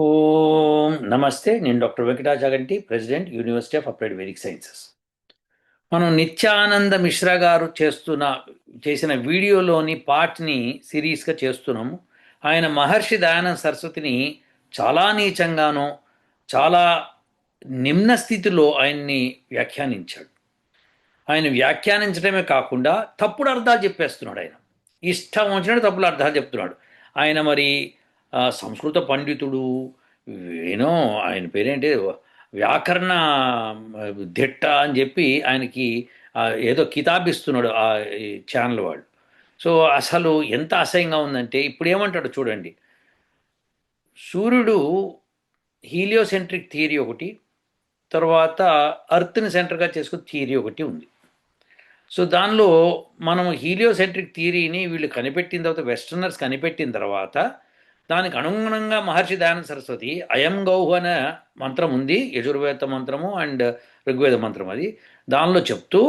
ఓం నమస్తే. నేను doctor Venkatachaganti, president, university of applied Vedic sciences. మనం నిత్యానంద మిశ్రా గారు చేసిన వీడియోలోని పార్ట్ని సిరీస్గా చేస్తున్నాము. ఆయన మహర్షి దయానంద సరస్వతిని చాలా నీచంగానో, చాలా నిమ్న స్థితిలో ఆయన్ని వ్యాఖ్యానించాడు. ఆయన వ్యాఖ్యానించడమే కాకుండా తప్పుడు అర్థాలు చెప్పేస్తున్నాడు. ఆయన ఇష్టం వచ్చినట్టు తప్పుడు అర్థాలు చెప్తున్నాడు. ఆయన మరి సంస్కృత పండితుడు, ఏనో ఆయన పేరేంటి, వ్యాకరణ దిట్ట అని చెప్పి ఆయనకి ఏదో కితాబిస్తున్నాడు ఆ ఈ ఛానల్ వాళ్ళు. సో అసలు ఎంత అసహ్యంగా ఉందంటే ఇప్పుడు ఏమంటాడు చూడండి. సూర్యుడు హీలియోసెంట్రిక్ థియరీ ఒకటి, తర్వాత అర్త్ని సెంటర్గా చేసుకుని థియరీ ఒకటి ఉంది. సో దానిలో మనం హీలియోసెంట్రిక్ థియరీని వీళ్ళు కనిపెట్టిన తర్వాత, వెస్టర్నర్స్ కనిపెట్టిన తర్వాత, దానికి అనుగుణంగా మహర్షి దయానంద సరస్వతి అయం గౌహ అనే మంత్రం ఉంది, యజుర్వేద మంత్రము అండ్ ఋగ్వేద మంత్రం. అది దానిలో చెప్తూ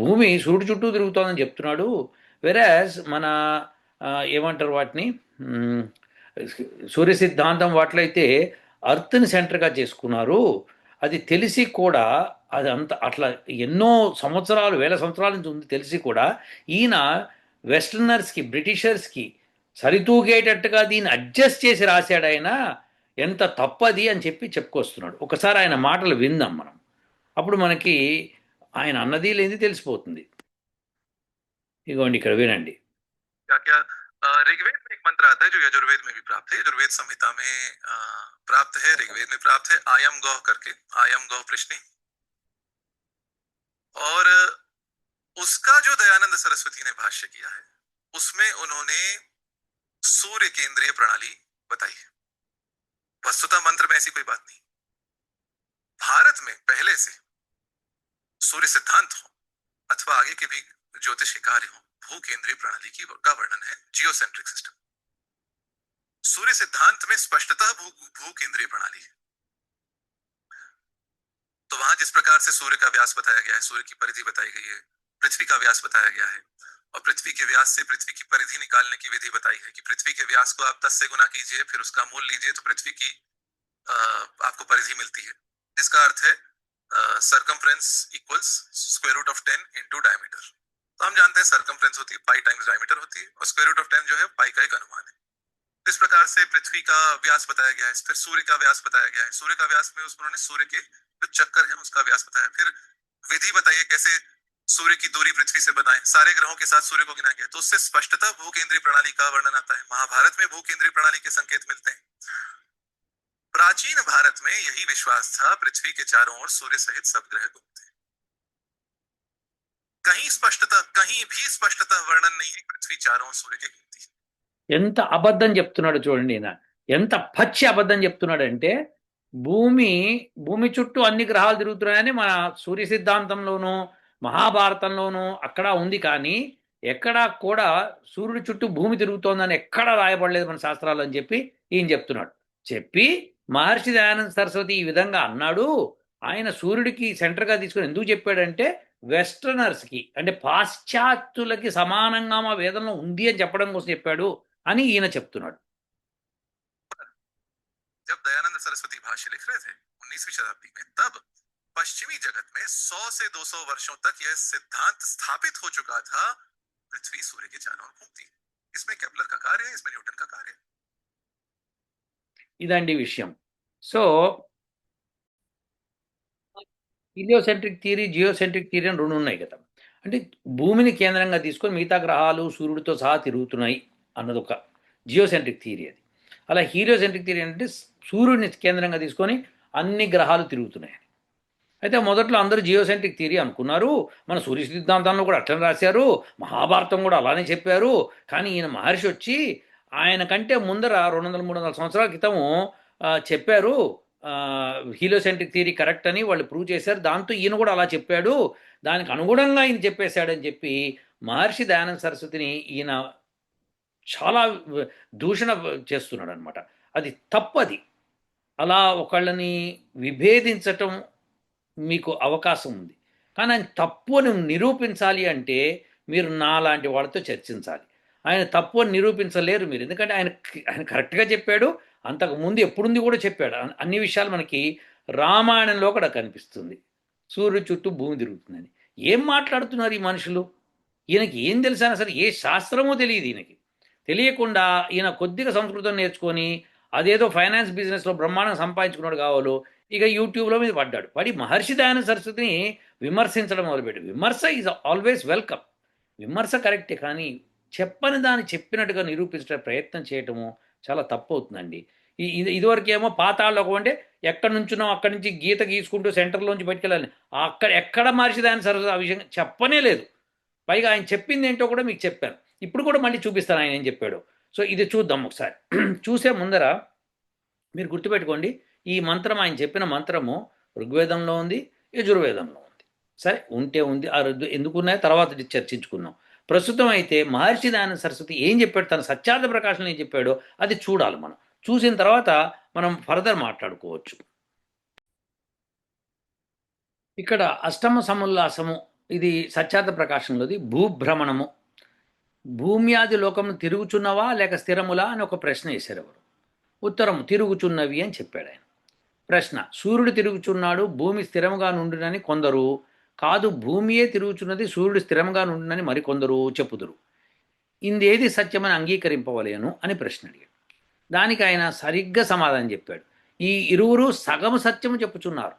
భూమి సూర్యుడు చుట్టూ తిరుగుతోందని చెప్తున్నాడు. వెరాజ్ మన ఏమంటారు వాటిని, సూర్య సిద్ధాంతం వాటిలో అయితే అర్త్ని సెంటర్గా చేసుకున్నారు. అది తెలిసి కూడా, అది అంత అట్లా ఎన్నో సంవత్సరాలు, వేల సంవత్సరాల నుంచి ఉంది తెలిసి కూడా ఈయన వెస్టర్నర్స్కి, బ్రిటిషర్స్కి సరితూగేటట్టుగా దీన్ని అడ్జస్ట్ చేసి రాశాడు. ఆయన ఎంత తప్పది అని చెప్పి చెప్పుకొస్తున్నాడు. ఒకసారి ఆయన మాటలు విందాం మనం, అప్పుడు మనకి ఆయన అన్నది లేనిది తెలిసిపోతుంది. ఇగోండి ఇక్కడ వినండి. क्या क्या ऋग्वेद में एक मंत्र आता है जो यजुर्वेद में भी प्राप्त है, यजुर्वेद संहिता में प्राप्त है, ऋग्वेद में प्राप्त है, आयम गौह करके, आयम गौह प्रश्नि। और उसका जो दयानंद सरस्वती ने भाष्य किया है उसमें उन्होंने सूर्य केंद्रीय प्रणाली बताई है। वस्तुतः मंत्र में ऐसी कोई बात नहीं। भारत में पहले से सूर्य सिद्धांत हो अथवा आगे के भी ज्योतिष के कार्य हो, भू केंद्रीय प्रणाली का वर्णन है, जियोसेंट्रिक सिस्टम। सूर्य सिद्धांत में स्पष्टतः भू केंद्रीय प्रणाली है। तो वहां जिस प्रकार से सूर्य का व्यास बताया गया है, सूर्य की परिधि बताई गई है, पृथ्वी का व्यास बताया गया है, और पृथ्वी के व्यास से पृथ्वी की परिधि निकालने की विधि बताई है कि पृथ्वी के व्यास को आप 10 से गुना कीजिए, फिर उसका मूल लीजिए तो पृथ्वी की आपको परिधि मिलती है, जिसका अर्थ है circumference equals square root of 10 into diameter. तो हम जानते हैं सर्कमफ्रेंस होती है पाई टाइम्स डायमीटर होती है, और स्क्वायर रूट ऑफ 10 जो है पाई का एक अनुमान है। इस प्रकार से पृथ्वी का व्यास बताया गया है। फिर सूर्य का व्यास बताया गया है। सूर्य का व्यास में उन्होंने सूर्य के जो चक्कर है उसका व्यास बताया। फिर विधि बताइए कैसे सूर्य की दूरी पृथ्वी से बनाए, सारे ग्रहों के साथ सूर्य को गिना गया, तो उससे स्पष्टतः भू केंद्रीय प्रणाली का वर्णन आता है। महाभारत में भू केंद्रीय प्रणाली के संकेत मिलते हैं। प्राचीन भारत में यही विश्वास था, पृथ्वी के चारों ओर सूर्य सहित सब ग्रह घूमते हैं। कहीं भी स्पष्टतः वर्णन नहीं है पृथ्वी चारों ओर सूर्य के घूमती है। ఎంత అబద్ధం చెప్తున్నాడు చూడండి. ఈయన ఎంత పచ్చి అబద్ధం చెప్తున్నాడంటే, భూమి భూమి చుట్టూ అన్ని గ్రహాలు తిరుగుతున్నాయని మన సూర్య సిద్ధాంతంలోనూ మహాభారతంలోనూ అక్కడ ఉంది. కానీ ఎక్కడా కూడా సూర్యుడి చుట్టూ భూమి తిరుగుతోందని ఎక్కడా రాయబడలేదు మన శాస్త్రాలు అని చెప్పి ఈయన చెప్తున్నాడు. చెప్పి మహర్షి దయానంద సరస్వతి ఈ విధంగా అన్నాడు. ఆయన సూర్యుడికి సెంటర్గా తీసుకుని ఎందుకు చెప్పాడంటే, వెస్టర్నర్స్కి అంటే పాశ్చాత్యులకి సమానంగా మా వేదంలో ఉంది అని చెప్పడం కోసం చెప్పాడు అని ఈయన చెప్తున్నాడు. जब दयानंद सरस्वती भाष्य लिख रहे थे 19वीं शताब्दी में, तब पश्चिमी जगत में 100 से 200 वर्षों तक यह सिद्धांत स्थापित हो चुका था, पृथ्वी सूर्य के चारों ओर घूमती है। इसमें केपलर का कार्य है, इसमें न्यूटन का कार्य है। ఇదండి విషయం. So heliocentric theory, geocentric theory అని రెండు ఉన్నాయి కదా. అంటే భూమిని కేంద్రంగా తీసుకొని మిగతా గ్రహాలు సూర్యుడితో సహా తిరుగుతున్నాయి అన్నది ఒక జియోసెంట్రిక్ థియరీ. అది అలా హీలియోసెంట్రిక్ థియరీ అంటే సూర్యుడిని కేంద్రంగా తీసుకొని అన్ని గ్రహాలు తిరుగుతున్నాయి. అయితే మొదట్లో అందరూ జియోసెంట్రిక్ థియరీ అనుకున్నారు. మన సూర్య సిద్ధాంతంలో కూడా అట్లనే రాశారు, మహాభారతం కూడా అలానే చెప్పారు. కానీ ఈయన మహర్షి వచ్చి ఆయన కంటే ముందర 200-300 సంవత్సరాల క్రితము చెప్పారు హీలియోసెంట్రిక్ థియరీ కరెక్ట్ అని వాళ్ళు ప్రూవ్ చేశారు. దాంతో ఈయన కూడా అలా చెప్పాడు, దానికి అనుగుణంగా ఈయన చెప్పేశాడని చెప్పి మహర్షి దయానంద సరస్వతిని ఈయన చాలా దూషణ చేస్తున్నాడు అనమాట. అది తప్పది. అలా ఒకళ్ళని విభేదించటం మీకు అవకాశం ఉంది. కానీ ఆయన తప్పు అని నిరూపించాలి అంటే మీరు నాలాంటి వాళ్ళతో చర్చించాలి. ఆయన తప్పు అని నిరూపించలేరు మీరు, ఎందుకంటే ఆయన కరెక్ట్గా చెప్పాడు. అంతకు ముందు ఎప్పుడుంది కూడా చెప్పాడు. అన్ని విషయాలు మనకి రామాయణంలో కూడా కనిపిస్తుంది. సూర్యుడి చుట్టూ భూమి తిరుగుతుందని. ఏం మాట్లాడుతున్నారు ఈ మనుషులు? ఈయనకి ఏం తెలుసా అసలు? ఏ శాస్త్రమో తెలియదు ఈయనకి. తెలియకుండా ఈయన కొద్దిగా సంస్కృతం నేర్చుకొని అదేదో ఫైనాన్స్ బిజినెస్లో బ్రహ్మాండం సంపాదించుకున్నాడు కావాలో ఇక యూట్యూబ్లో మీద పడ్డాడు. పడి మహర్షి దయానంద సరస్వతిని విమర్శించడం మొదలుపెట్టాడు. విమర్శ ఈజ్ ఆల్వేస్ వెల్కమ్. విమర్శ కరెక్టే, కానీ చెప్పని దాన్ని చెప్పినట్టుగా నిరూపించే ప్రయత్నం చేయటము చాలా తప్పు అవుతుందండి. ఇదివరకేమో పాతాళలోకం అంటే ఎక్కడి నుంచున్నాం అక్కడి నుంచి గీత గీసుకుంటూ సెంటర్లోంచి బయటకెళ్ళాలి. ఎక్కడ మహర్షి దయానంద సరస్వతి ఆ విషయం చెప్పనే లేదు. పైగా ఆయన చెప్పింది ఏంటో కూడా మీకు చెప్పాను. ఇప్పుడు కూడా మళ్ళీ చూపిస్తాను ఆయన ఏం చెప్పాడు. సో ఇది చూద్దాం ఒకసారి. చూసే ముందర మీరు గుర్తుపెట్టుకోండి, ఈ మంత్రం ఆయన చెప్పిన మంత్రము ఋగ్వేదంలో ఉంది, యజుర్వేదంలో ఉంది. సరే ఉంటే ఉంది, ఆ ఎందుకు ఉన్నాయో తర్వాత చర్చించుకుందాం. ప్రస్తుతం అయితే మహర్షి దయానంద సరస్వతి ఏం చెప్పాడు, తన సత్యార్థ ప్రకాశంలో ఏం చెప్పాడో అది చూడాలి. మనం చూసిన తర్వాత మనం ఫర్దర్ మాట్లాడుకోవచ్చు. ఇక్కడ అష్టమ సముల్లాసము, ఇది సత్యార్థ ప్రకాశంలోది. భూభ్రమణము, భూమ్యాది లోకమును తిరుగుచున్నవా లేక స్థిరములా అని ఒక ప్రశ్న వేశారు ఎవరు. ఉత్తరం తిరుగుచున్నవి అని చెప్పాడు ఆయన. ప్రశ్న, సూర్యుడు తిరుగుచున్నాడు భూమి స్థిరముగా నుండునని కొందరు, కాదు భూమియే తిరుగుచున్నది సూర్యుడు స్థిరంగా నుండునని మరికొందరు చెప్పుదురు. ఇందేది సత్యమని అంగీకరింపవలేను అని ప్రశ్న అడిగాడు. దానికి ఆయన సరిగ్గా సమాధానం చెప్పాడు. ఈ ఇరువురు సగము సత్యము చెప్పుచున్నారు.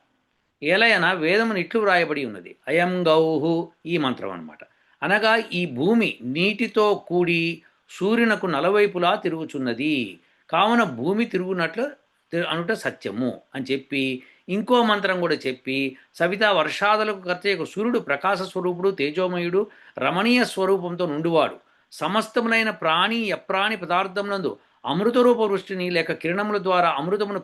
ఏలయన వేదమును ఇట్లు వ్రాయబడి ఉన్నది, అయం గౌహు, ఈ మంత్రం అన్నమాట. అనగా ఈ భూమి నీటితో కూడి సూర్యునకు నలువైపులా తిరుగుచున్నది, కావున భూమి తిరుగునట్లు అనుట సత్యము అని చెప్పి ఇంకో మంత్రం కూడా చెప్పి, సవితా వర్షాదులకు కర్తయ్యకు సూర్యుడు ప్రకాశ స్వరూపుడు, తేజోమయుడు, రమణీయ స్వరూపంతో నుండువాడు. సమస్తములైన ప్రాణి అప్రాణి పదార్థములందు అమృతరూప వృష్టిని లేక కిరణముల ద్వారా అమృతమును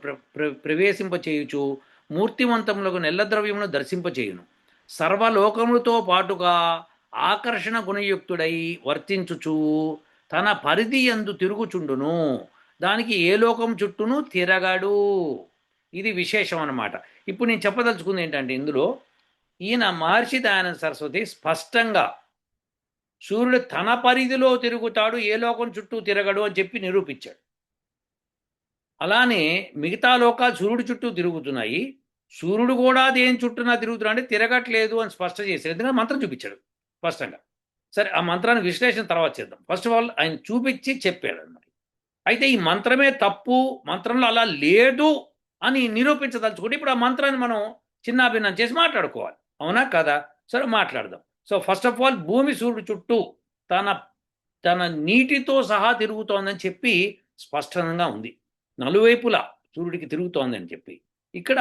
ప్రవేశింపచేయుచు మూర్తివంతములకు నెల్లద్రవ్యమును దర్శింపచేయును. సర్వలోకములతో పాటుగా ఆకర్షణ గుణయుక్తుడై వర్తించుచు తన పరిధి యందు తిరుగుచుండును. దానికి ఏ లోకం చుట్టూను తిరగడు. ఇది విశేషం అన్నమాట. ఇప్పుడు నేను చెప్పదలుచుకుంది ఏంటంటే, ఇందులో ఈయన మహర్షి దయానంద సరస్వతి స్పష్టంగా సూర్యుడు తన పరిధిలో తిరుగుతాడు, ఏ లోకం చుట్టూ తిరగడు అని చెప్పి నిరూపించాడు. అలానే మిగతా లోకాలు సూర్యుడి చుట్టూ తిరుగుతున్నాయి, సూర్యుడు కూడా దేని చుట్టూనా తిరుగుతున్నా అంటే తిరగట్లేదు అని స్పష్టం చేశాడు. ఎందుకంటే మంత్రం చూపించాడు స్పష్టంగా. సరే, ఆ మంత్రాన్ని విశ్లేషణ తర్వాత చేద్దాం. ఫస్ట్ ఆఫ్ ఆల్ ఆయన చూపించి చెప్పాడు అన్నమాట. అయితే ఈ మంత్రమే తప్పు, మంత్రంలో అలా లేదు అని నిరూపించదలుచుకుంటే ఇప్పుడు ఆ మంత్రాన్ని మనం చిన్నాభిన్నం చేసి మాట్లాడుకోవాలి. అవునా కదా? సరే మాట్లాడదాం. సో ఫస్ట్ ఆఫ్ ఆల్ భూమి సూర్యుడు చుట్టూ తన తన నీటితో సహా తిరుగుతోందని చెప్పి స్పష్టంగా ఉంది. నలువైపులా సూర్యుడికి తిరుగుతోంది అని చెప్పి. ఇక్కడ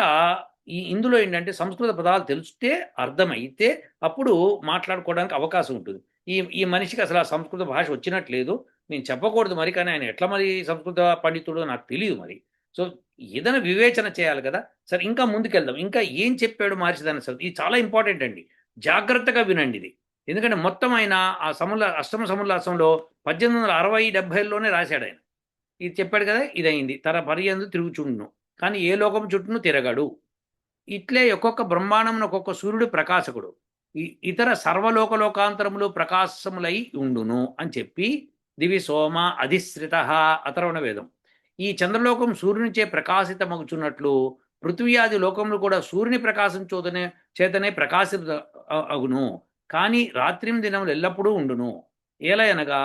ఇందులో ఏంటంటే సంస్కృత పదాలు తెలిస్తే అర్థమైతే అప్పుడు మాట్లాడుకోవడానికి అవకాశం ఉంటుంది. ఈ ఈ మనిషికి అసలు ఆ సంస్కృత భాష వచ్చినట్లేదు. నేను చెప్పకూడదు మరి, కానీ ఆయన ఎట్లా మరి సంస్కృత పండితుడో నాకు తెలియదు మరి. సో ఏదైనా వివేచన చేయాలి కదా. సరే ఇంకా ముందుకెళ్దాం. ఇంకా ఏం చెప్పాడు మహర్షి దయానంద సరస్వతి, ఇది చాలా ఇంపార్టెంట్ అండి. జాగ్రత్తగా వినండి ఇది. ఎందుకంటే మొత్తం ఆయన ఆ అష్టమ సముల్లాసంలో 1860-70లోనే రాశాడు ఆయన. ఇది చెప్పాడు కదా, ఇదైంది. తన పర్యందు తిరుగుచుండును కానీ ఏ లోకం చుట్టూను తిరగడు. ఇట్లే ఒక్కొక్క బ్రహ్మాండమున ఒక్కొక్క సూర్యుడు ప్రకాశకుడు, ఇతర సర్వలోకలోకాంతరములు ప్రకాశములై ఉండును అని చెప్పి దివి సోమ అధిశ్రిత అథర్వణ వేదం. ఈ చంద్రలోకం సూర్యునిచే ప్రకాశితమగుచున్నట్లు పృథ్వీయాది లోకములు కూడా సూర్యుని ప్రకాశం చేతనే ప్రకాశిత అగును. కానీ రాత్రిం దినములు ఎల్లప్పుడూ ఉండును. ఏలయనగా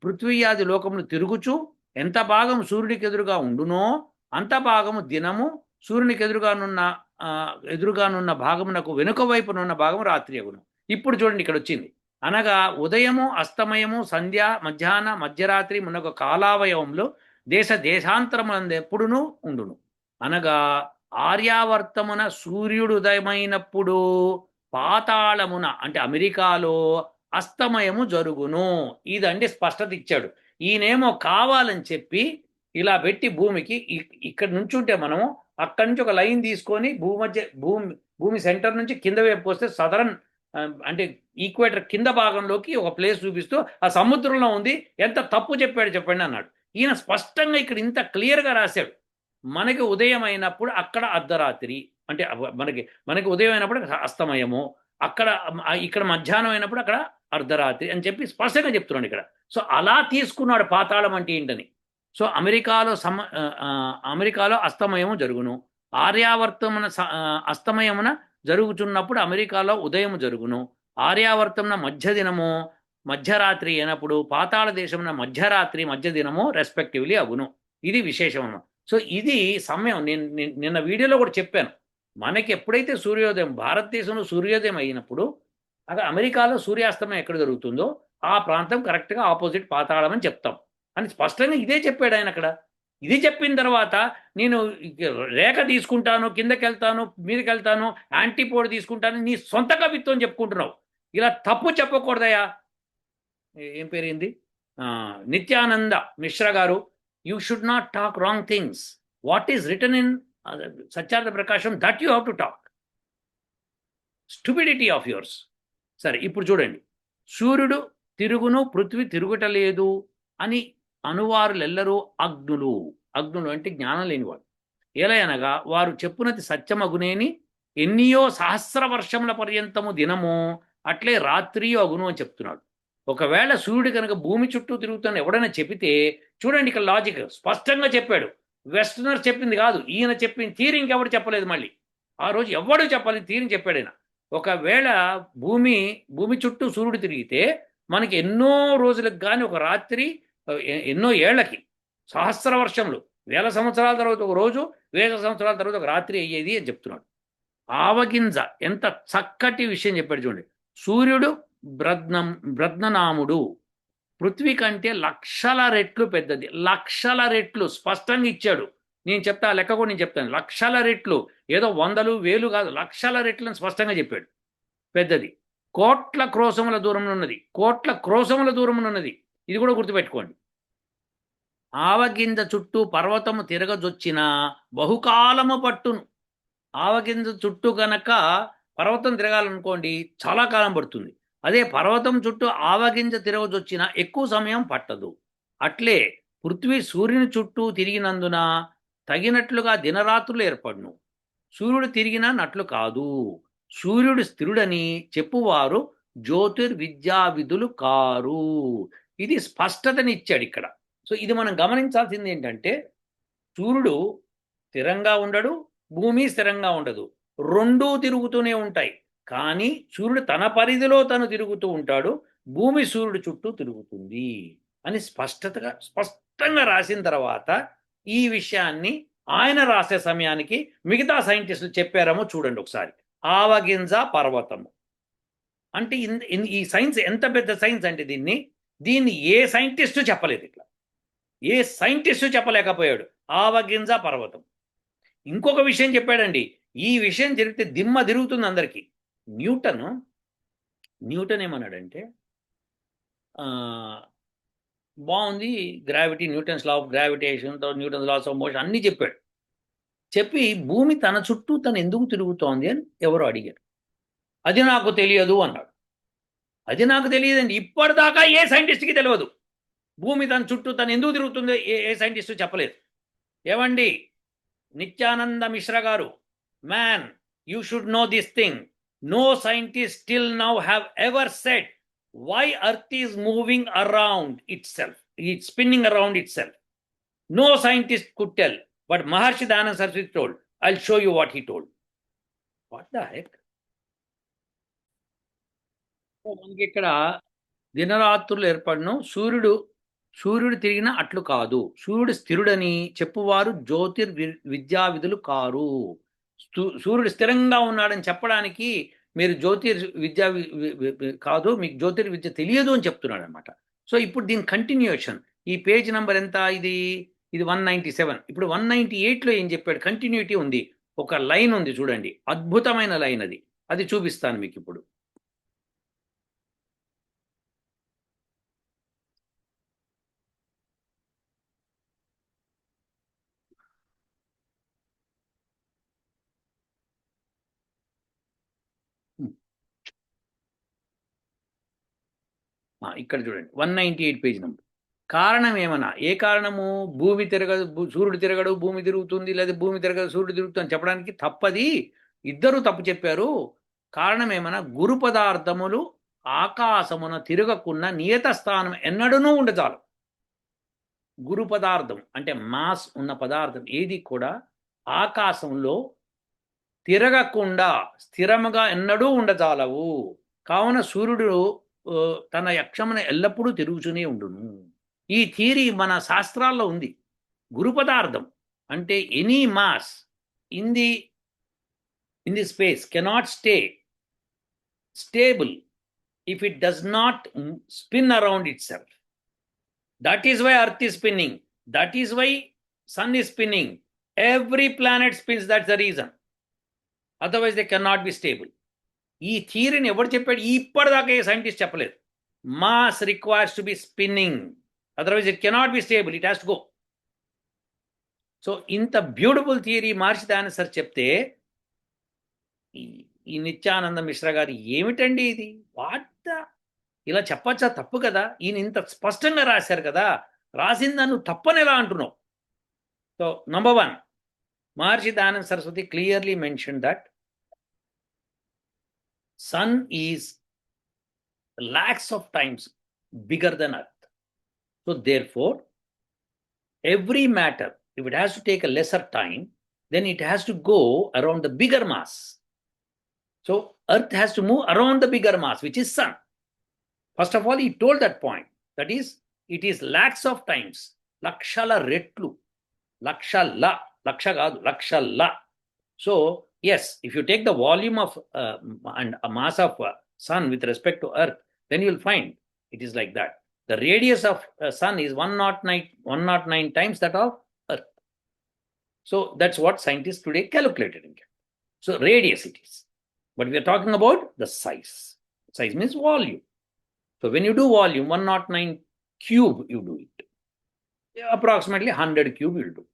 పృథ్వీయాది లోకములు తిరుగుచు ఎంత భాగం సూర్యుడికి ఎదురుగా ఉండునో అంత భాగము దినము, సూర్యునికి ఎదురుగానున్న భాగమునకు వెనుక వైపునున్న భాగం రాత్రి అగును. ఇప్పుడు చూడండి ఇక్కడ వచ్చింది. అనగా ఉదయము, అస్తమయము, సంధ్య, మధ్యాహ్న, మధ్యరాత్రి మునొక కాలావయవంలో దేశాంతరములందు ఎప్పుడునూ ఉండును. అనగా ఆర్యావర్తమున సూర్యుడు ఉదయమైనప్పుడు పాతాళమున అంటే అమెరికాలో అస్తమయము జరుగును. ఇదండి స్పష్టత ఇచ్చాడు. ఈయనేమో కావాలని చెప్పి ఇలా పెట్టి భూమికి ఇక్కడ నుంచి ఉంటే మనము అక్కడి నుంచి ఒక లైన్ తీసుకొని భూమి సెంటర్ నుంచి కింద వైపు వస్తే సదరన్ అంటే ఈక్వేటర్ కింద భాగంలోకి ఒక ప్లేస్ చూపిస్తూ ఆ సముద్రంలో ఉంది. ఎంత తప్పు చెప్పాడు చెప్పండి అన్నాడు. ఈయన స్పష్టంగా ఇక్కడ ఇంత క్లియర్గా రాశాడు. మనకి ఉదయం అయినప్పుడు అక్కడ అర్ధరాత్రి అంటే మనకి ఉదయం అయినప్పుడు అస్తమయము, ఇక్కడ మధ్యాహ్నం అయినప్పుడు అక్కడ అర్ధరాత్రి అని చెప్పి స్పష్టంగా చెప్తున్నాడు ఇక్కడ. సో అలా తీసుకున్నాడు పాతాళం అంటే ఏంటని. సో అమెరికాలో అస్తమయము జరుగును. ఆర్యావర్తమున అస్తమయమున జరుగుతున్నప్పుడు అమెరికాలో ఉదయము జరుగును. ఆర్యావర్తమున మధ్యదినము మధ్యరాత్రి అయినప్పుడు పాతాళ దేశమున మధ్యరాత్రి మధ్యదినము రెస్పెక్టివ్లీ అగును. ఇది విశేషము. సో ఇది సమయం. నిన్న వీడియోలో కూడా చెప్పాను. మనకి ఎప్పుడైతే సూర్యోదయం భారతదేశంలో సూర్యోదయం అయినప్పుడు అక్కడ అమెరికాలో సూర్యాస్తమయం ఎక్కడ జరుగుతుందో ఆ ప్రాంతం కరెక్ట్గా ఆపోజిట్ పాతాళం అని చెప్తాం అని స్పష్టంగా ఇదే చెప్పాడు ఆయన అక్కడ. ఇది చెప్పిన తర్వాత నేను రేఖ తీసుకుంటాను, కిందకి వెళ్తాను, మీదకి వెళ్తాను, యాంటీపోడ్ తీసుకుంటాను, నీ సొంత కవిత్వం చెప్పుకుంటున్నావు. ఇలా తప్పు చెప్పకూడదయా. ఏం పేరేంది, నిత్యానంద మిశ్రా గారు, you should not talk wrong things. What is return in Satyartha Prakasam, that you have to talk. Stupidity of yours. సరే, ఇప్పుడు చూడండి. సూర్యుడు తిరుగును పృథ్వీ తిరుగుటలేదు అని అనువారులెల్లరూ అగ్నులు. అగ్నులు అంటే జ్ఞానం లేనివాడు. ఏలయనగా వారు చెప్పునది సత్యమగునేని ఎన్నియో సహస్ర వర్షముల పర్యంతము దినము అట్లే రాత్రియో అగును అని చెప్తున్నాడు. ఒకవేళ సూర్యుడు కనుక భూమి చుట్టూ తిరుగుతాను ఎవడైనా చెబితే చూడండి, ఇక్కడ లాజిక్ స్పష్టంగా చెప్పాడు. వెస్టర్నర్ చెప్పింది కాదు, ఈయన చెప్పింది. థియరీ ఇంకెవరు చెప్పలేదు. మళ్ళీ ఆ రోజు ఎవడు చెప్పాలి, థియరీ చెప్పాడు ఆయన. ఒకవేళ భూమి చుట్టూ సూర్యుడు తిరిగితే మనకి ఎన్నో రోజులకు కానీ ఒక రాత్రి, ఎన్నో ఏళ్లకి, సహస్ర వర్షములు, 1000 సంవత్సరాల తర్వాత ఒక రోజు, 1000 సంవత్సరాల తర్వాత ఒక రాత్రి అయ్యేది అని చెప్తున్నాడు. ఆవగింజ ఎంత చక్కటి విషయం చెప్పాడు చూడండి. సూర్యుడు బ్రద్ననాముడు పృథ్వీ కంటే లక్షల రెట్లు పెద్దది. లక్షల రెట్లు స్పష్టంగా ఇచ్చాడు. నేను చెప్తా, లెక్క కూడా నేను చెప్తాను. లక్షల రెట్లు, ఏదో 100, 1000 కాదు, లక్షల రెట్లు అని స్పష్టంగా చెప్పాడు. పెద్దది. కోట్ల క్రోశముల దూరంలో ఉన్నది. కోట్ల క్రోశముల దూరంలో ఉన్నది. ఇది కూడా గుర్తుపెట్టుకోండి. ఆవగింజ చుట్టూ పర్వతము తిరగజొచ్చిన బహుకాలము పట్టును. ఆవగింజ చుట్టూ కనుక పర్వతం తిరగాలనుకోండి చాలా కాలం పడుతుంది. అదే పర్వతం చుట్టూ ఆవగింజ తిరగజొచ్చిన ఎక్కువ సమయం పట్టదు. అట్లే పృథ్వీ సూర్యుని చుట్టూ తిరిగినందున తగినట్లుగా దినరాత్రులు ఏర్పడును. సూర్యుడు తిరిగినట్లు కాదు. సూర్యుడు స్థిరుడని చెప్పువారు జ్యోతిర్విద్యావిధులు కారు. ఇది స్పష్టతనిచ్చాడు ఇక్కడ. సో ఇది మనం గమనించాల్సింది ఏంటంటే, సూర్యుడు స్థిరంగా ఉండడు, భూమి స్థిరంగా ఉండదు. రెండూ తిరుగుతూనే ఉంటాయి. కానీ సూర్యుడు తన పరిధిలో తను తిరుగుతూ ఉంటాడు, భూమి సూర్యుడు చుట్టూ తిరుగుతుంది అని స్పష్టంగా రాసిన తర్వాత ఈ విషయాన్ని ఆయన రాసే సమయానికి మిగతా సైంటిస్టులు చెప్పారేమో చూడండి ఒకసారి. ఆవగింజ పర్వతము అంటే ఈ సైన్స్ ఎంత పెద్ద సైన్స్ అంటే దీన్ని ఏ సైంటిస్టు చెప్పలేదు. ఇట్లా ఏ సైంటిస్టు చెప్పలేకపోయాడు. ఆవగింజ పర్వతం. ఇంకొక విషయం చెప్పాడండి. ఈ విషయం జరిగితే దిమ్మ తిరుగుతుంది అందరికీ. న్యూటన్ ఏమన్నాడంటే, బాగుంది gravity, Newton's law of gravitation, Newton's laws of motion అన్నీ చెప్పాడు. చెప్పి భూమి తన చుట్టూ తను ఎందుకు తిరుగుతోంది అని ఎవరో అడిగారు. అది నాకు తెలియదు అన్నాడు. అది నాకు తెలియదండి. ఇప్పటిదాకా ఏ సైంటిస్ట్కి తెలియదు. భూమి తన చుట్టూ తను ఎందుకు తిరుగుతుందో ఏ సైంటిస్టు చెప్పలేదు. ఏమండి నిత్యానంద మిశ్రా గారు, man, you should know this thing. No scientist till now have ever said why earth is moving around itself. It's spinning around itself. No scientist could tell. But Maharshi Dayananda Saraswati told. I'll show you what he told. What the heck? మనకి ఇక్కడ దినరాత్రులు ఏర్పడను. సూర్యుడు తిరిగిన అట్లు కాదు. సూర్యుడు స్థిరుడని చెప్పువారు విద్యావిధులు car. సూర్యుడు స్థిరంగా ఉన్నాడని చెప్పడానికి మీరు జ్యోతిర్విద్యా కాదు, మీకు జ్యోతిర్విద్య తెలియదు అని చెప్తున్నాడు అనమాట. సో ఇప్పుడు దీని కంటిన్యూషన్. ఈ పేజ్ నెంబర్ ఎంత? ఇది 197. ఇప్పుడు 198లో ఏం చెప్పాడు? కంటిన్యూటీ ఉంది. ఒక లైన్ ఉంది చూడండి, అద్భుతమైన లైన్. అది చూపిస్తాను మీకు ఇప్పుడు. ఇక్కడ చూడండి 198 పేజ్ నెంబర్. కారణం ఏమన్నా? ఏ కారణము? భూమి తిరగదు, సూర్యుడు తిరగడు, భూమి తిరుగుతుంది, లేదా భూమి తిరగదు, సూర్యుడు తిరుగుతుంది చెప్పడానికి తప్పది. ఇద్దరు తప్పు చెప్పారు. కారణం ఏమన్నా? గురు పదార్థములు ఆకాశమున తిరగకున్న నియత స్థానం ఎన్నడూనూ ఉండజాలు. గురు పదార్థం అంటే మాస్ ఉన్న పదార్థం ఏది కూడా ఆకాశంలో తిరగకుండా స్థిరముగా ఎన్నడూ ఉండజాలవు. కావున సూర్యుడు తన యక్షమున ఎల్లప్పుడూ తిరుగుతూనే ఉండును. ఈ థియరీ మన శాస్త్రాల్లో ఉంది. గురు పదార్థం అంటే any mass in the space cannot stay stable if it does not spin around itself. That is why earth is spinning. That is why sun is spinning. Every planet spins. That's the reason. Otherwise they cannot be stable. ఈ థియరీని ఎవరు చెప్పాడు? ఇప్పటిదాకా ఏ scientist చెప్పలేదు. Mass requires to be spinning, otherwise it cannot be stable, it has to go. So ఇంత beautiful theory మహర్షి Dayananda sir చెప్తే ఈ నిత్యానంద మిశ్రా గారు ఏమిటండి ఇది, వాట్ ఇలా చెప్పచ్చా? తప్పు కదా, ఈయన ఇంత స్పష్టంగా రాశారు కదా, రాసింది నన్ను తప్పని ఎలా అంటున్నావు? So number 1, Maharshi Dayananda Saraswati clearly mention that sun is lakhs of times bigger than earth. So therefore every matter, if it has to take a lesser time, then it has to go around the bigger mass. So earth has to move around the bigger mass, which is sun. First of all, he told that point, that is, it is lakhs of times, lakshala retlu, lakshala, laksha kaadu, lakshala. So yes, if you take the volume of and a mass of sun with respect to earth, then you will find it is like that. The radius of sun is 109 times that of earth. So that's what scientists today calculated in. So radius it is. But we are talking about the size. Size means volume. So when you do volume, 109 cube you do it. Approximately 100 cube you will do.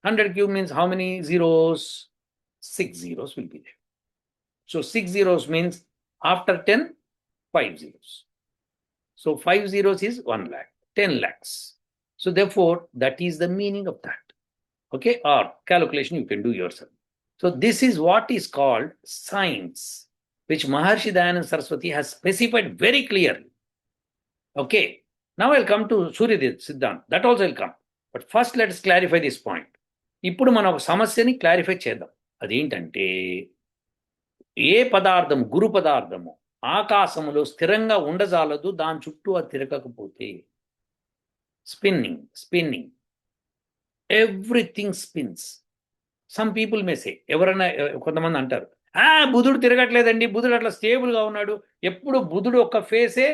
100 cube means how many zeros? 6 zeros will be there. So 6 zeros means after 10, 5 zeros. So 5 zeros is 1 lakh, 10 lakhs. So therefore, that is the meaning of that. Okay, or calculation you can do yourself. So this is what is called science, which Maharshi Dayananda Saraswati has specified very clearly. Okay, now I'll come to Surya Siddhanta. That also will come. But first let us clarify this point. ఇప్పుడు మనం ఒక సమస్యని clarify చేద్దాం. అదేంటంటే, ఏ పదార్థం గురు పదార్థము ఆకాశములో స్థిరంగా ఉండజాలదు దాని చుట్టూ అది తిరగకపోతే. Spinning everything spins. Some people may say, ఎవరైనా కొంతమంది అంటారు, బుధుడు తిరగట్లేదండి, బుధుడు అట్లా స్టేబుల్గా ఉన్నాడు, ఎప్పుడు బుధుడు ఒక ఫేసే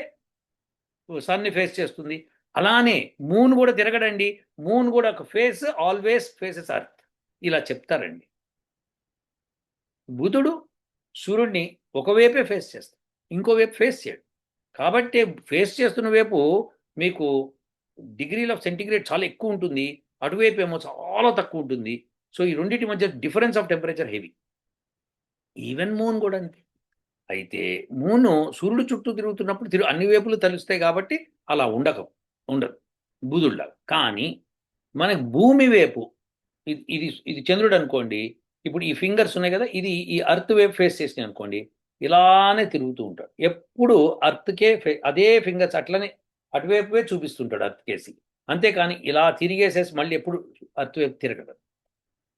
సన్ని ఫేస్ చేస్తుంది, అలానే మూన్ కూడా తిరగడండి, మూన్ కూడా ఒక ఫేస్ ఆల్వేస్ ఫేసెస్ అర్త్, ఇలా చెప్తారండి. బుధుడు సూర్యుడిని ఒకవైపే ఫేస్ చేస్తాడు, ఇంకోవైపు ఫేస్ చేయడు. కాబట్టి ఫేస్ చేస్తున్న వైపు మీకు డిగ్రీల ఆఫ్ సెంటిగ్రేడ్ చాలా ఎక్కువ ఉంటుంది, అటువైపు ఏమో చాలా తక్కువ ఉంటుంది. సో ఈ రెండింటి మధ్య difference of temperature heavy. Even moon కూడా అంతే. అయితే మూన్ సూర్యుడు చుట్టూ తిరుగుతున్నప్పుడు అన్ని వైపులు తెలుస్తాయి కాబట్టి అలా ఉండదు బుధుడిలాగా. కానీ మనకి భూమి వైపు ఇది చంద్రుడు అనుకోండి, ఇప్పుడు ఈ ఫింగర్స్ ఉన్నాయి కదా, ఇది ఈ అర్త్ వైపు ఫేస్ చేసినాయి అనుకోండి, ఇలానే తిరుగుతూ ఉంటాడు ఎప్పుడు అర్త్కే అదే ఫింగర్స్ అట్లనే అటువైపువే చూపిస్తుంటాడు అర్త్ కేసి, అంతేకాని ఇలా తిరిగేసేసి మళ్ళీ ఎప్పుడు అర్త్ వైపు తిరగదు.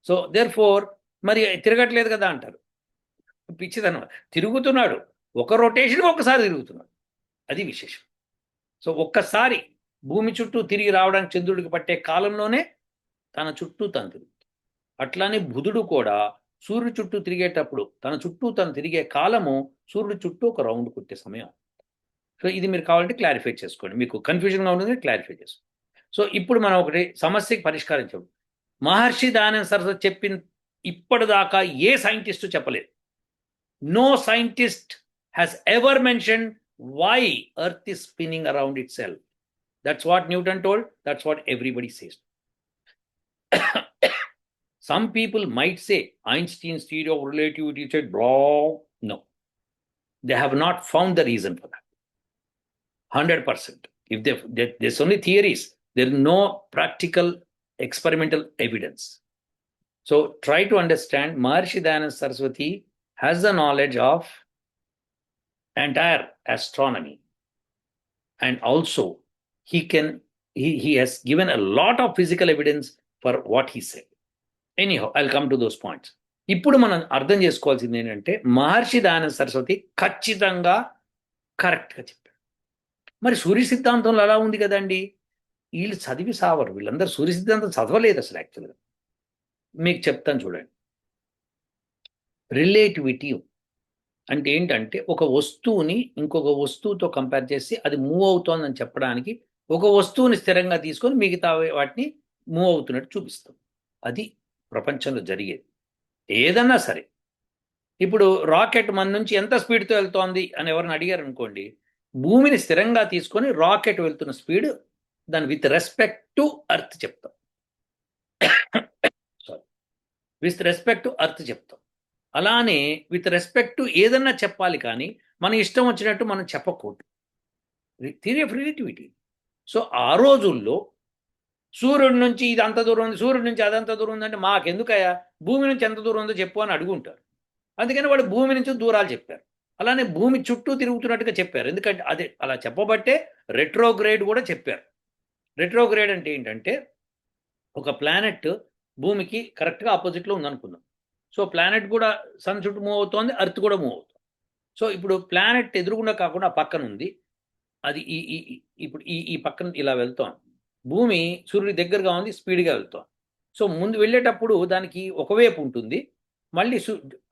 సో దేర్ ఫోర్ మరి తిరగట్లేదు కదా అంటారు, పిచ్చిదన్నమాట. తిరుగుతున్నాడు, ఒక రొటేషన్ ఒకసారి తిరుగుతున్నాడు, అది విశేషం. సో ఒక్కసారి భూమి చుట్టూ తిరిగి రావడానికి చంద్రుడికి పట్టే కాలంలోనే తన చుట్టూ తను తిరుగుతుంది. అట్లానే బుధుడు కూడా సూర్యుడు చుట్టూ తిరిగేటప్పుడు తన చుట్టూ తను తిరిగే కాలము సూర్యుడు చుట్టూ ఒక రౌండ్ కొట్టే సమయం. సో ఇది మీరు కావాలంటే క్లారిఫై చేసుకోండి, మీకు కన్ఫ్యూజన్గా ఉంటుంది, క్లారిఫై చేసుకోండి. సో ఇప్పుడు మనం ఒకటి సమస్యకి పరిష్కరించాం. మహర్షి దయానంద సరస్వతి చెప్పిన ఇప్పటిదాకా ఏ సైంటిస్టు చెప్పలేదు. No scientist has ever mentioned why earth is spinning around itself. That's what Newton told, that's what everybody says. Some people might say Einstein's theory of relativity said blah. No, they have not found the reason for that 100%. If there's only theories, there is no practical experimental evidence. So try to understand, Maharshi Dayananda Saraswati has the knowledge of entire astronomy, and also he can he has given a lot of physical evidence for what he said. Anyhow, I'll come to those points. ఇప్పుడు మనం అర్థం చేసుకోవాల్సింది ఏంటంటే మహర్షి దయానంద సరస్వతి ఖచ్చితంగా కరెక్ట్గా చెప్పారు. మరి సూర్య సిద్ధాంతంలో అలా ఉంది కదండి, వీళ్ళు చదివి సావరు, వీళ్ళందరూ సూర్య సిద్ధాంతం చదవలేదు అసలు యాక్చువల్గా. మీకు చెప్తాను చూడండి. రిలేటివిటీ అంటే ఏంటంటే ఒక వస్తువుని ఇంకొక వస్తువుతో కంపేర్ చేసి అది మూవ్ అవుతోందని చెప్పడానికి ఒక వస్తువుని స్థిరంగా తీసుకొని మిగతా వాటిని మూవ్ అవుతున్నట్టు చూపిస్తాం. అది ప్రపంచంలో జరిగేది ఏదన్నా సరే. ఇప్పుడు రాకెట్ మన నుంచి ఎంత స్పీడ్తో వెళ్తోంది అని ఎవరిని అడిగారు అనుకోండి, భూమిని స్థిరంగా తీసుకొని రాకెట్ వెళ్తున్న స్పీడ్ దాని విత్ రెస్పెక్ట్ టు అర్త్ చెప్తాం. Sorry, with respect to earth చెప్తాం. అలానే విత్ రెస్పెక్ట్ టు ఏదన్నా చెప్పాలి, కానీ మన ఇష్టం వచ్చినట్టు మనం చెప్పకూడదు. Theory of relativity. సో ఆ రోజుల్లో సూర్యుడి నుంచి ఇది అంత దూరం ఉంది, సూర్యుడి నుంచి అదంత దూరం ఉందంటే మాకెందుకయ్యా, భూమి నుంచి ఎంత దూరం ఉందో చెప్పు అని అడుగుంటారు. అందుకని వాళ్ళు భూమి నుంచి దూరాలు చెప్పారు. అలానే భూమి చుట్టూ తిరుగుతున్నట్టుగా చెప్పారు. ఎందుకంటే అదే అలా చెప్పబట్టే రెట్రోగ్రేడ్ కూడా చెప్పారు. రెట్రోగ్రేడ్ అంటే ఏంటంటే ఒక ప్లానెట్ భూమికి కరెక్ట్గా ఆపోజిట్లో ఉందనుకుందాం. సో ప్లానెట్ కూడా సన్ చుట్టూ మూవ్ అవుతోంది, అర్త్ కూడా మూవ్ అవుతుంది. సో ఇప్పుడు ప్లానెట్ ఎదురుగుండా కాకుండా పక్కన ఉంది, అది ఈ ఇప్పుడు ఈ పక్కన ఇలా వెళ్తాం. భూమి సూర్యుడి దగ్గరగా ఉంది, స్పీడ్గా వెళ్తాం. సో ముందు వెళ్ళేటప్పుడు దానికి ఒకవైపు ఉంటుంది, మళ్ళీ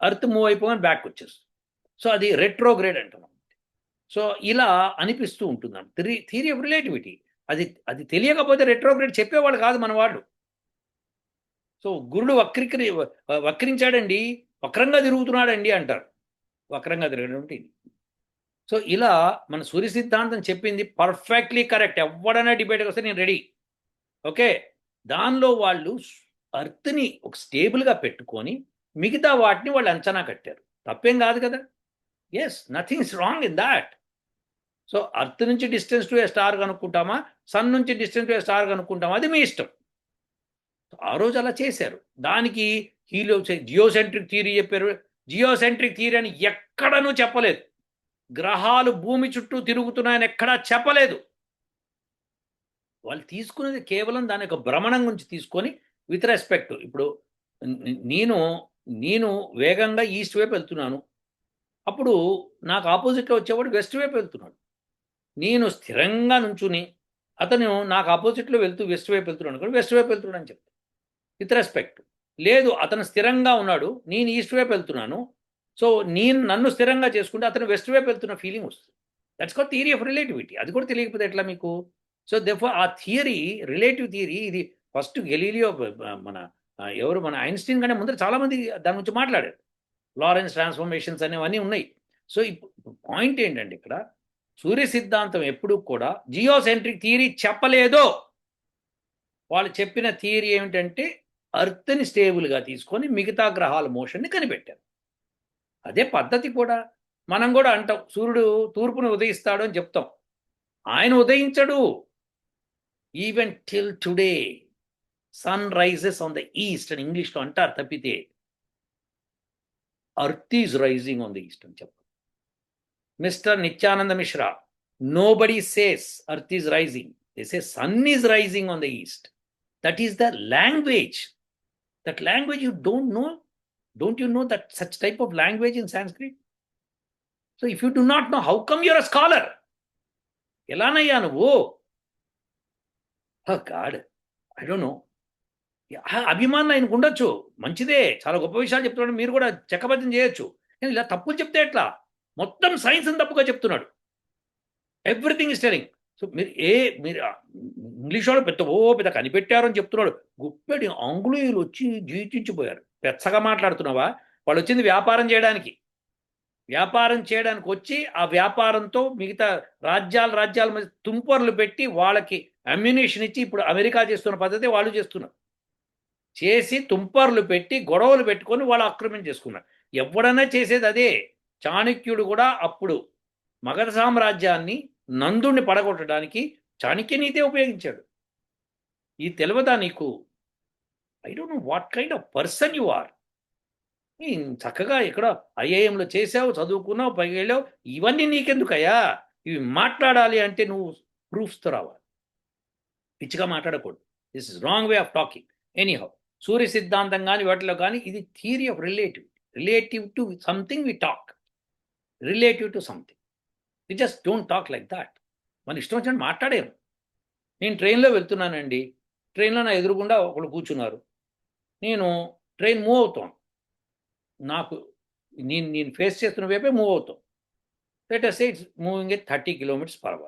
అర్త్ మూవ్ అయిపోగానే బ్యాక్ వచ్చేస్తుంది. సో అది రెట్రోగ్రేడ్ అంటాం. సో ఇలా అనిపిస్తూ ఉంటుందండి థియరీ ఆఫ్ రిలేటివిటీ. అది తెలియకపోతే రెట్రోగ్రేడ్ చెప్పేవాళ్ళు కాదు మన వాళ్ళు. సో గురుడు వక్రించాడండి, వక్రంగా తిరుగుతున్నాడండి అంటారు. వక్రంగా తిరగడం అంటే ఇది. సో ఇలా మన సూర్య సిద్ధాంతం చెప్పింది పర్ఫెక్ట్లీ కరెక్ట్. ఎవడైనా డిబేట్కి వస్తే నేను రెడీ. ఓకే, దానిలో వాళ్ళు అర్త్ని ఒక స్టేబుల్గా పెట్టుకొని మిగతా వాటిని వాళ్ళు అంచనా కట్టారు. తప్పేం కాదు కదా. Yes, nothing is wrong in that. So earth నుంచి డిస్టెన్స్ టు ఏ స్టార్ కనుక్కుంటామా, సన్ నుంచి డిస్టెన్స్ టు ఏ స్టార్ కనుక్కుంటామా, అది మీ ఇష్టం. ఆ రోజు అలా చేశారు. దానికి జియోసెంట్రిక్ థియరీ చెప్పారు. జియోసెంట్రిక్ థియరీ అని ఎక్కడనూ చెప్పలేదు. గ్రహాలు భూమి చుట్టూ తిరుగుతున్నాయని ఎక్కడా చెప్పలేదు. వాళ్ళు తీసుకునేది కేవలం దాని యొక్క భ్రమణం గురించి తీసుకొని విత్ రెస్పెక్ట్. ఇప్పుడు నేను వేగంగా ఈస్ట్ వైపు వెళ్తున్నాను, అప్పుడు నాకు ఆపోజిట్లో వచ్చేవాడు వెస్ట్ వైపు వెళ్తున్నాడు. నేను స్థిరంగా నుంచుని అతను నాకు ఆపోజిట్లో వెళ్తూ వెస్ట్ వైపు వెళ్తున్నాడు అనుకోండి, వెస్ట్ వైపు వెళ్తున్నాడు అని చెప్తాను విత్ రెస్పెక్ట్. లేదు, అతను స్థిరంగా ఉన్నాడు, నేను ఈస్ట్ వైపు వెళ్తున్నాను, సో నన్ను స్థిరంగా చేసుకుంటే అతను వెస్ట్ వైపు వెళ్తున్న ఫీలింగ్ వస్తుంది. That's called theory of relativity. అది కూడా తెలియకపోతే ఎట్లా మీకు? సో దెర్ఫోర్ ఆ థియరీ, రిలేటివ్ థియరీ, ఇది ఫస్ట్ గెలీలియో మన ఐన్స్టీన్ కంటే ముందర చాలామంది దాని గురించి మాట్లాడారు. లారెన్స్ ట్రాన్స్ఫర్మేషన్స్ అనేవన్నీ ఉన్నాయి. సో ఇప్పుడు పాయింట్ ఏంటంటే ఇక్కడ సూర్య సిద్ధాంతం ఎప్పుడు కూడా జియోసెంట్రిక్ థియరీ చెప్పలేదో. వాళ్ళు చెప్పిన థియరీ ఏమిటంటే అర్త్ని స్టేబుల్గా తీసుకొని మిగతా గ్రహాల మోషన్ని కనిపెట్టారు. అదే పద్ధతి కూడా. మనం కూడా అంటాం సూర్యుడు తూర్పును ఉదయిస్తాడు అని చెప్తాం. ఆయన ఉదయించడు. Even till today sun rises on the east అని ఇంగ్లీష్లో అంటారు తప్పితే earth is rising on the east అని చెప్పారు. Mister Nityananda Mishra, nobody says earth is rising, they say sun is rising on the east. That is the language. That language you don't know. Don't you know that such type of language in Sanskrit? So if you do not know, how come you're a scholar? ఎలానయ్యా నువ్వు? God, I don't no. అభిమానం ఆయనకు ఉండొచ్చు, మంచిదే, చాలా గొప్ప విషయాలు చెప్తున్నాడు, మీరు కూడా చక్కబద్ధం చేయొచ్చు. కానీ ఇలా తప్పులు చెప్తే ఎట్లా? మొత్తం సైన్స్ తప్పుగా చెప్తున్నాడు. Everything is telling. సో మీరు ఇంగ్లీష్ వాళ్ళు పెద్ద కనిపెట్టారు అని చెప్తున్నాడు. గుప్పెడి ఆంగ్లేయులు వచ్చి జీవించిపోయారు. పెచ్చగా మాట్లాడుతున్నావా? వాళ్ళు వచ్చింది వ్యాపారం చేయడానికి. వ్యాపారం చేయడానికి వచ్చి ఆ వ్యాపారంతో మిగతా రాజ్యాల మధ్య తుంపర్లు పెట్టి వాళ్ళకి అమ్యునేషన్ ఇచ్చి ఇప్పుడు అమెరికా చేస్తున్న పద్ధతి వాళ్ళు చేస్తున్నారు. చేసి తుంపర్లు పెట్టి గొడవలు పెట్టుకొని వాళ్ళు ఆక్రమణ చేసుకున్నారు. ఎవడన్నా చేసేది అదే. చాణక్యుడు కూడా అప్పుడు మగధ సామ్రాజ్యాన్ని నందుడిని పడగొట్టడానికి చాణక్య నీతే ఉపయోగించాడు. ఈ తెలియదా నీకు? I don't know what kind of person you are. చక్కగా ఇక్కడ ఐఐఎంలో చేసావు, చదువుకున్నావు, పైకి వెళ్ళావు, ఇవన్నీ నీకెందుకయ్యా? ఇవి మాట్లాడాలి అంటే నువ్వు ప్రూఫ్స్తో రావాలి. పిచ్చిగా మాట్లాడకూడదు. This is wrong way of talking. Anyhow, Surya Siddhanta కానీ వాటిలో కానీ ఇది theory of relative to something we talk, relative to something. We just don't talk like that. మన ఇష్టం వచ్చినట్టు మాట్లాడారు. నేను ట్రైన్లో వెళ్తున్నానండి, ట్రైన్లో నా ఎదురుగుండా ఒకళ్ళు కూర్చున్నారు, నేను ట్రైన్ మూవ్ అవుతాను, నాకు నేను ఫేస్ చేస్తున్న వైపే మూవ్ అవుతాం. Let us say it's moving at 30 km/h.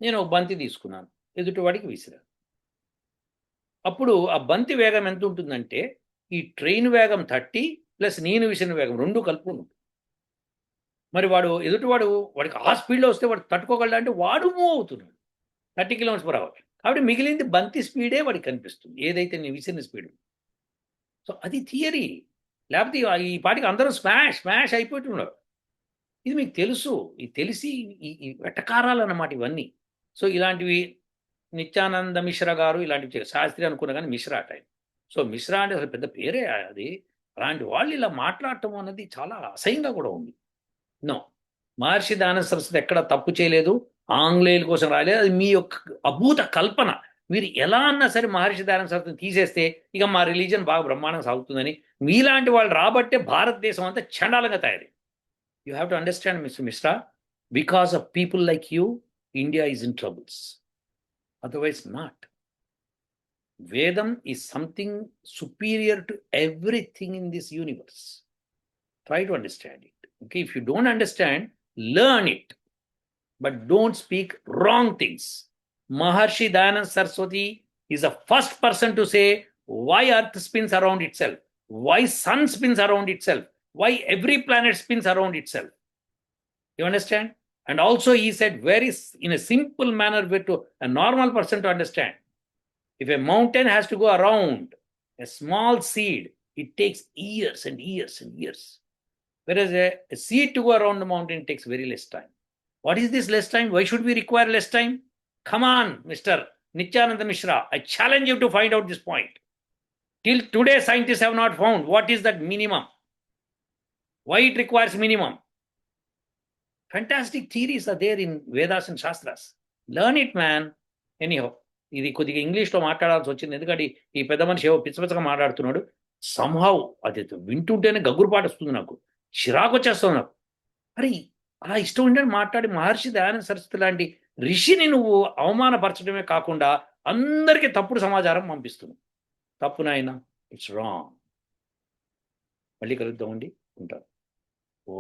నేను ఒక బంతి తీసుకున్నాను, ఎదుటివాడికి విసిరాను. అప్పుడు ఆ బంతి వేగం ఎంత ఉంటుందంటే ఈ ట్రైన్ వేగం 30 ప్లస్ నేను విసిరిన వేగం 2 కలుపుకొని ఉంటుంది. మరి ఎదుటివాడు వాడికి ఆ స్పీడ్లో వస్తే వాడు తట్టుకోగలడా అంటే వాడు మూవ్ అవుతున్నాడు 30 km/h. కాబట్టి మిగిలింది బంతి స్పీడే వాడికి కనిపిస్తుంది, ఏదైతే నేను విసిరిన స్పీడ్. సో అది థియరీ. లేకపోతే ఈ పాటికి అందరూ స్మాష్ అయిపోతున్నారు. ఇది మీకు తెలుసు, ఇది తెలిసి ఈ వెటకారాలు అన్నమాట ఇవన్నీ. సో ఇలాంటివి నిత్యానంద మిశ్రా గారు ఇలాంటివి శాస్త్రి అనుకున్నా కానీ మిశ్రా టైం. సో మిశ్రా అంటే అసలు పెద్ద పేరే అది. అలాంటి వాళ్ళు ఇలా మాట్లాడటం అన్నది చాలా అసహ్యంగా కూడా ఉంది. నో, మహర్షి దయానంద సరస్వతి ఎక్కడ తప్పు చేయలేదు, ఆంగ్లేయుల కోసం రాలేదు, అది మీ యొక్క అభూత కల్పన. మీరు ఎలా అన్నా సరే మహర్షి దయానంద సరస్వతిని తీసేస్తే ఇక మా రిలీజన్ బాగా బ్రహ్మాండంగా సాగుతుందని మీలాంటి వాళ్ళు రాబట్టే భారతదేశం అంతా చండాలంగా తయారీ. You have to understand, Mr. Mishra, because of people like you, India is in troubles. Otherwise, not. Vedam is something superior to everything in this universe. Try to understand it. Okay, if you don't understand, learn it. But don't speak wrong things. Maharshi Dayananda Saraswati is the first person to say why Earth spins around itself, why Sun spins around itself, why every planet spins around itself. You understand? And also he said very in a simple manner way to a normal person to understand. If a mountain has to go around a small seed, it takes years and years and years. Whereas a seed to go around the mountain takes very less time. What is this less time? Why should we require less time? Come on, Mr. Nityananda Mishra. I challenge you to find out this point. Till today, scientists have not found what is that minimum. Why it requires minimum? Fantastic theories are there in Vedas and Shastras. Learn it, man. Anyhow, ఇది కొద్దిగా ఇంగ్లీష్లో మాట్లాడాల్సి వచ్చింది, ఎందుకంటే ఈ పెద్ద మనిషి ఏవో పిచ్చపిచ్చగా మాట్లాడుతున్నాడు. సంహౌ అది వింటుంటేనే గగ్గురుపాటు వస్తుంది, నాకు చిరాకు వచ్చేస్తుంది. నాకు మరి అలా ఇష్టం ఉంటే మాట్లాడి మహర్షి దయానంద సరస్వతి లాంటి ఋషిని నువ్వు అవమానపరచడమే కాకుండా అందరికీ తప్పుడు సమాచారం పంపిస్తున్నావు. తప్పు నాయన, ఇట్స్ రాంగ్. మళ్ళీ కలుద్దామండి, ఉంటాను. ఓ